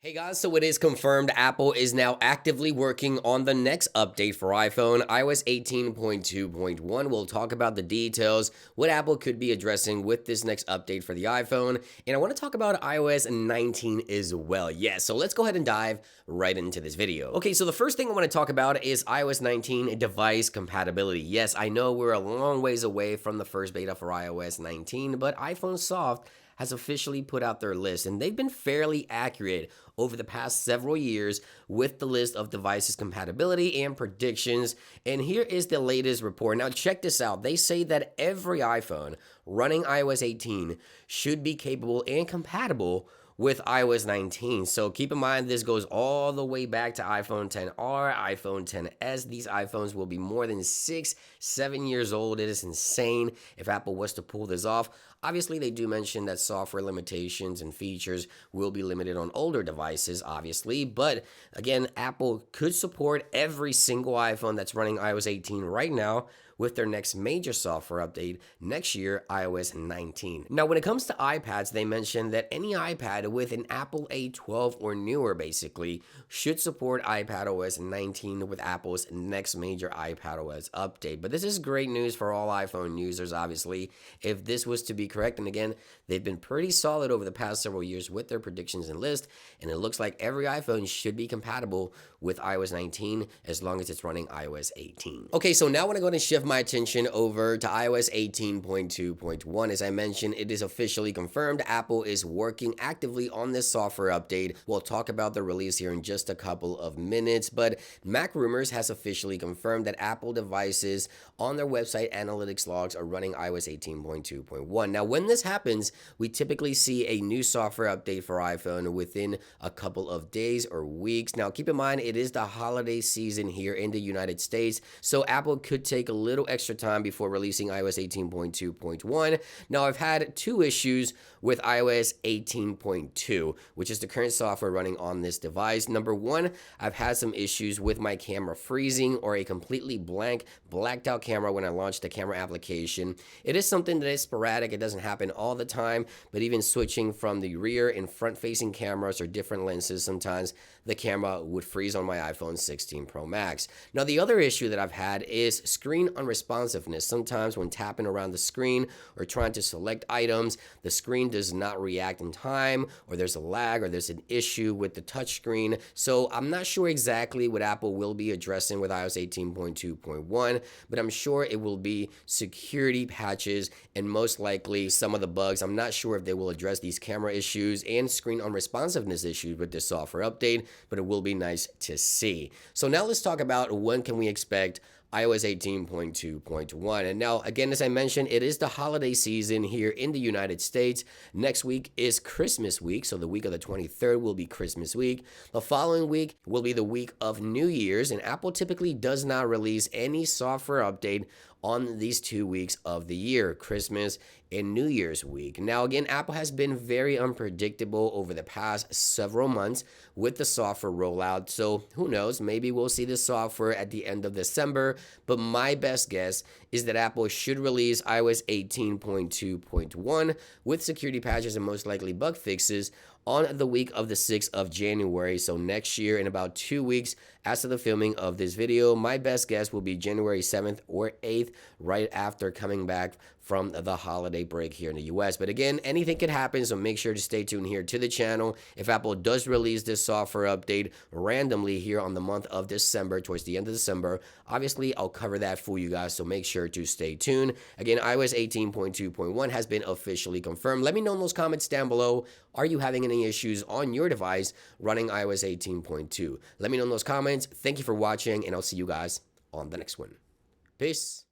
Hey guys, so it is confirmed Apple is now actively working on the next update for iPhone, iOS 18.2.1. We'll talk about the details, what Apple could be addressing with this next update for the iPhone, and I want to talk about iOS 19 as well. So let's go ahead and dive right into this video. Okay, so the first thing I want to talk about is iOS 19 device compatibility. Yes, I know we're a long ways away from the first beta for iOS 19, but iPhone Soft has officially put out their list, and they've been fairly accurate over the past several years with the list of devices compatibility and predictions. And here is the latest report. Now check this out. They say that every iPhone running iOS 18 should be capable and compatible with iOS 19. So keep in mind, this goes all the way back to iPhone XR, iPhone XS. These iPhones will be more than 6-7 years old. It is insane if Apple was to pull this off. Obviously, they do mention that software limitations and features will be limited on older devices, obviously. But again, Apple could support every single iPhone that's running iOS 18 right now with their next major software update next year, iOS 19. Now, when it comes to iPads, they mentioned that any iPad with an Apple A12 or newer, basically, should support iPadOS 19 with Apple's next major iPadOS update. But this is great news for all iPhone users, obviously, if this was to be correct. And again, they've been pretty solid over the past several years with their predictions and list, and it looks like every iPhone should be compatible with iOS 19 as long as it's running iOS 18. Okay, so now I want to go ahead and shift my attention over to iOS 18.2.1. As I mentioned, it is officially confirmed Apple is working actively on this software update. We'll talk about the release here in just a couple of minutes, but Mac Rumors has officially confirmed that Apple devices on their website analytics logs are running iOS 18.2.1. Now, when this happens, we typically see a new software update for iPhone within a couple of days or weeks. Now, keep in mind, it is the holiday season here in the United States, so Apple could take a little extra time before releasing iOS 18.2.1. Now, I've had two issues with iOS 18.2, which is the current software running on this device. Number one, I've had some issues with my camera freezing or a completely blacked out camera when I launched the camera application. It is something that is sporadic. It doesn't happen all the time, but even switching from the rear and front facing cameras or different lenses, sometimes the camera would freeze on my iPhone 16 Pro Max. Now, the other issue that I've had is screen unresponsiveness. Sometimes when tapping around the screen or trying to select items, the screen does not react in time, or there's a lag, or there's an issue with the touch screen. So I'm not sure exactly what Apple will be addressing with iOS 18.2.1, but I'm sure it will be security patches and most likely some of the bugs. I'm not sure if they will address these camera issues and screen unresponsiveness issues with this software update, but it will be nice to see. So now let's talk about when can we expect iOS 18.2.1. And now, again, as I mentioned, it is the holiday season here in the United States. Next week is Christmas week, so the week of the 23rd will be Christmas week. The following week will be the week of New Year's, and Apple typically does not release any software update on these 2 weeks of the year, Christmas and New Year's week. Now, again, Apple has been very unpredictable over the past several months with the software rollout. So who knows, maybe we'll see the software at the end of December, but my best guess is that Apple should release iOS 18.2.1 with security patches and most likely bug fixes on the week of the 6th of January. So next year, in about 2 weeks after the filming of this video, my best guess will be January 7th or 8th, right after coming back from the holiday break here in the US. But again, anything could happen, so make sure to stay tuned here to the channel. If Apple does release this software update randomly here on the month of December, towards the end of December, obviously I'll cover that for you guys, so make sure to stay tuned. Again, iOS 18.2.1 has been officially confirmed. Let me know in those comments down below, are you having any issues on your device running iOS 18.2? Let me know in those comments. Thank you for watching, and I'll see you guys on the next one. Peace.